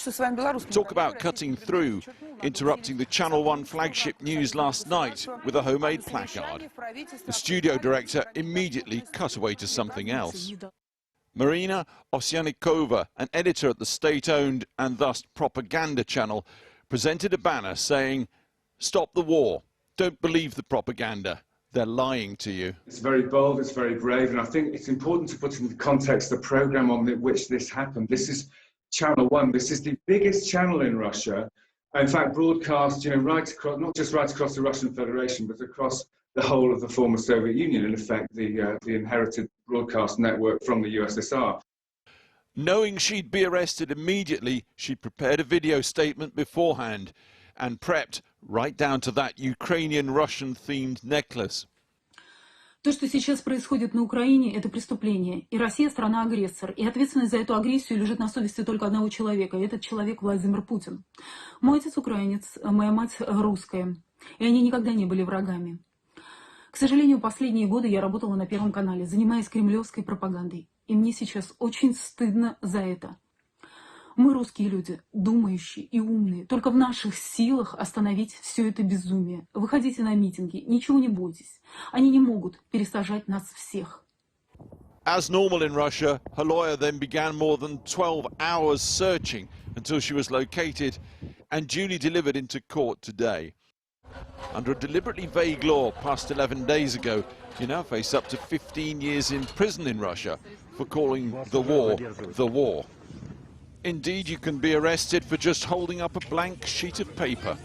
Talk about cutting through, interrupting the Channel 1 flagship news last night with a homemade placard. The studio director immediately cut away to something else. Marina Ovsyannikova, an editor at the state-owned and thus propaganda channel, presented a banner saying, "Stop the war. Don't believe the propaganda. They're lying to you." It's very bold, it's very brave, and I think it's important to put into context the program on which this happened. This is Channel 1. This is the biggest channel in Russia. In fact, broadcast, right across, not just right across the Russian Federation, but across the whole of the former Soviet Union, in effect, the inherited broadcast network from the USSR. Knowing she'd be arrested immediately, she prepared a video statement beforehand and prepped right down to that Ukrainian-Russian-themed necklace. То, что сейчас происходит на Украине, это преступление. И Россия страна-агрессор. И ответственность за эту агрессию лежит на совести только одного человека. И этот человек Владимир Путин. Мой отец украинец, моя мать русская. И они никогда не были врагами. К сожалению, последние годы я работала на Первом канале, занимаясь кремлевской пропагандой. И мне сейчас очень стыдно за это. Мы, русские люди, думающие и умные. Только в наших силах остановить все это безумие. Выходите на митинги, ничего не бойтесь. Они не могут пересажать нас всех. As normal in Russia, her lawyer then began more than 12 hours searching until she was located and duly delivered into court today. Under a deliberately vague law passed 11 days ago, you now face up to 15 years in prison in Russia for calling the war the war. Indeed, you can be arrested for just holding up a blank sheet of paper.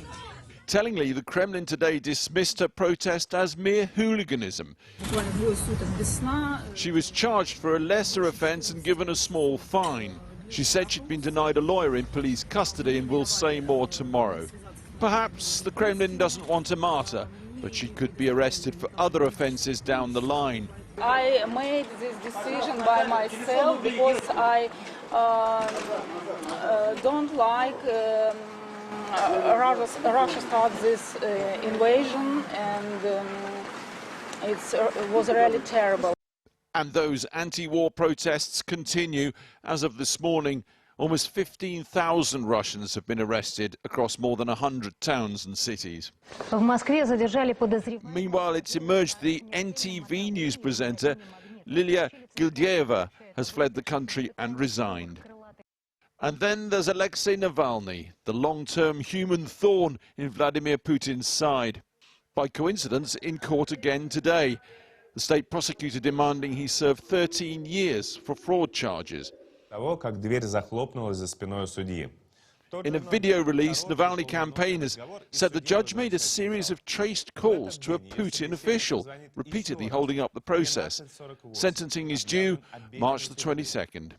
Tellingly, the Kremlin today dismissed her protest as mere hooliganism. She was charged for a lesser offence and given a small fine. She said she'd been denied a lawyer in police custody and will say more tomorrow. Perhaps the Kremlin doesn't want a martyr, but she could be arrested for other offences down the line. I made this decision by myself because I don't like Russia start this invasion, and it was really terrible. And those anti-war protests continue. As of this morning, almost 15,000 Russians have been arrested across more than 100 towns and cities. Meanwhile, it's emerged the NTV news presenter Lilia Gildyeva has fled the country and resigned. And then there's Alexei Navalny, the long-term human thorn in Vladimir Putin's side. By coincidence, in court again today, the state prosecutor demanding he serve 13 years for fraud charges. In a video release, Navalny campaigners said the judge made a series of traced calls to a Putin official, repeatedly holding up the process. Sentencing is due March the 22nd.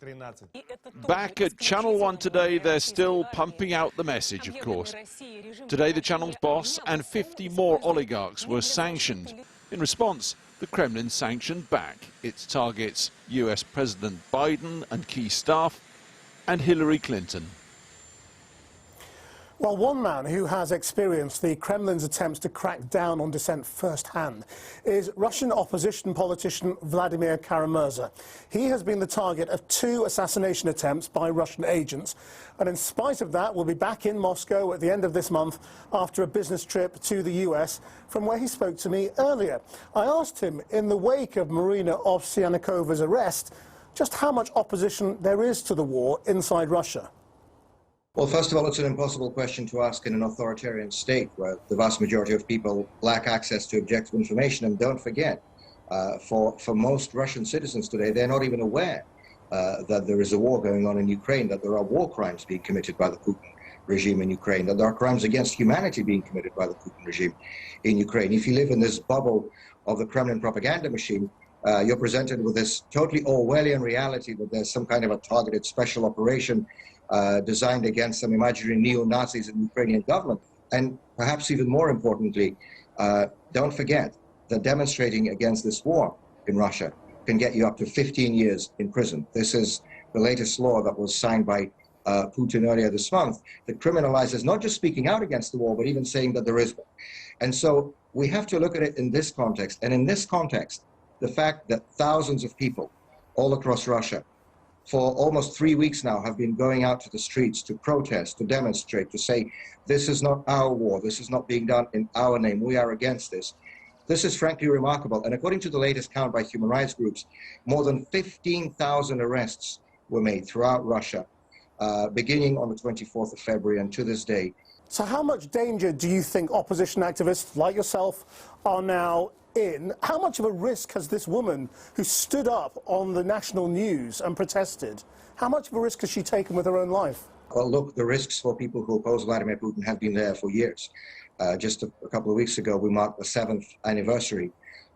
Back at Channel 1 today, they're still pumping out the message, of course. Today, the channel's boss and 50 more oligarchs were sanctioned. In response, the Kremlin sanctioned back its targets: US President Biden and key staff, and Hillary Clinton. Well, one man who has experienced the Kremlin's attempts to crack down on dissent firsthand is Russian opposition politician Vladimir Kara-Murza. He has been the target of 2 assassination attempts by Russian agents, and in spite of that will be back in Moscow at the end of this month after a business trip to the US, from where he spoke to me earlier. I asked him, in the wake of Marina Ovsyanikova's arrest, just how much opposition there is to the war inside Russia. Well, first of all, it's an impossible question to ask in an authoritarian state where the vast majority of people lack access to objective information. And don't forget, for most Russian citizens today, they're not even aware that there is a war going on in Ukraine, that there are war crimes being committed by the Putin regime in Ukraine, that there are crimes against humanity being committed by the Putin regime in Ukraine. If you live in this bubble of the Kremlin propaganda machine, you're presented with this totally Orwellian reality that there's some kind of a targeted special operation designed against some imaginary neo-Nazis in the Ukrainian government. And perhaps even more importantly, don't forget that demonstrating against this war in Russia can get you up to 15 years in prison. This is the latest law that was signed by Putin earlier this month that criminalizes not just speaking out against the war, but even saying that there is one. And so we have to look at it in this context. And in this context, the fact that thousands of people all across Russia for almost 3 weeks now, have been going out to the streets to protest, to demonstrate, to say, this is not our war, this is not being done in our name, we are against this. This is frankly remarkable. And according to the latest count by human rights groups, more than 15,000 arrests were made throughout Russia, beginning on the 24th of February and to this day. So how much danger do you think opposition activists like yourself are now in? How much of a risk has this woman who stood up on the national news and protested, how much of a risk has she taken with her own life? Well, look, the risks for people who oppose Vladimir Putin have been there for years. Just a couple of weeks ago, we marked the 7th anniversary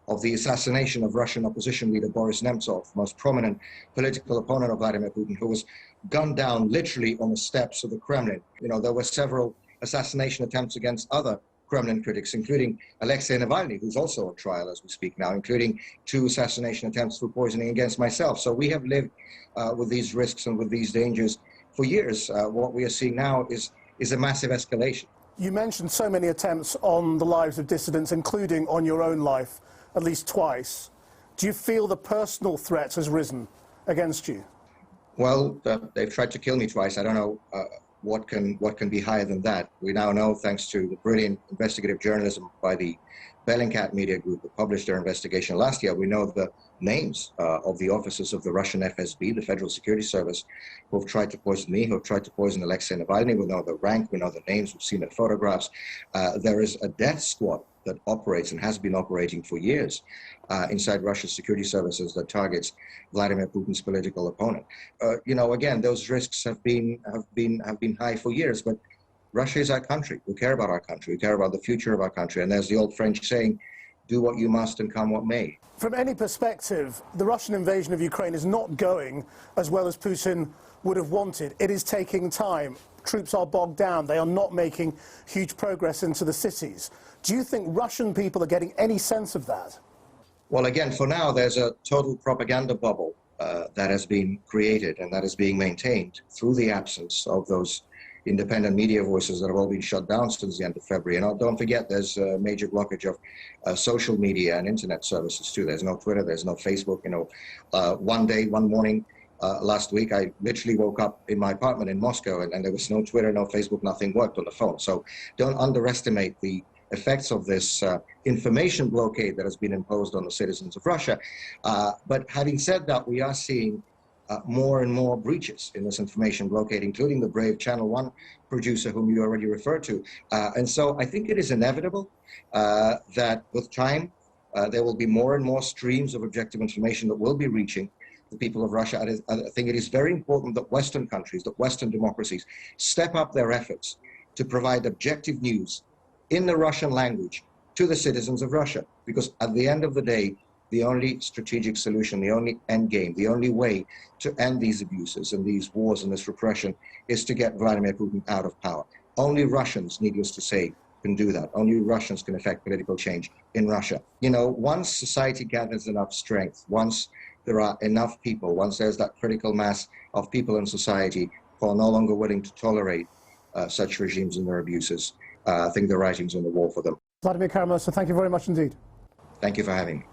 of the assassination of Russian opposition leader Boris Nemtsov, most prominent political opponent of Vladimir Putin, who was gunned down literally on the steps of the Kremlin. You know, there were several assassination attempts against other Kremlin critics, including Alexei Navalny, who's also on trial as we speak now, including 2 assassination attempts through poisoning against myself. So we have lived with these risks and with these dangers for years. What we are seeing now is a massive escalation. You mentioned so many attempts on the lives of dissidents, including on your own life, at least twice. Do you feel the personal threat has risen against you? Well, they've tried to kill me twice. I don't know what can be higher than that. We now know, thanks to the brilliant investigative journalism by the Bellingcat Media Group that published their investigation last year, we know the names of the officers of the Russian FSB, the Federal Security Service, who have tried to poison me, who have tried to poison Alexei Navalny. We know the rank, we know the names, we've seen the photographs. There is a death squad that operates and has been operating for years inside Russia's security services that targets Vladimir Putin's political opponent. You know, again, those risks have been high for years, but Russia is our country. We care about our country. We care about the future of our country. And there's the old French saying, do what you must and come what may. From any perspective, the Russian invasion of Ukraine is not going as well as Putin would have wanted. It is taking time. Troops are bogged down. They are not making huge progress into the cities. Do you think Russian people are getting any sense of that? Well, again, for now, there's a total propaganda bubble that has been created and that is being maintained through the absence of those independent media voices that have all been shut down since the end of February. And don't forget, there's a major blockage of social media and internet services too. There's no Twitter, there's no Facebook. You know, one morning last week, I literally woke up in my apartment in Moscow and there was no Twitter, no Facebook, nothing worked on the phone. So don't underestimate the effects of this information blockade that has been imposed on the citizens of Russia. But having said that, we are seeing more and more breaches in this information blockade, including the brave Channel 1 producer whom you already referred to. And so I think it is inevitable that with time there will be more and more streams of objective information that will be reaching the people of Russia. I think it is very important that Western countries, that Western democracies step up their efforts to provide objective news in the Russian language to the citizens of Russia. Because at the end of the day, the only strategic solution, the only end game, the only way to end these abuses and these wars and this repression is to get Vladimir Putin out of power. Only Russians, needless to say, can do that. Only Russians can affect political change in Russia. You know, once society gathers enough strength, once there are enough people, once there's that critical mass of people in society who are no longer willing to tolerate such regimes and their abuses, I think the writing's on the wall for them. Vladimir Kara-Murza, thank you very much indeed. Thank you for having me.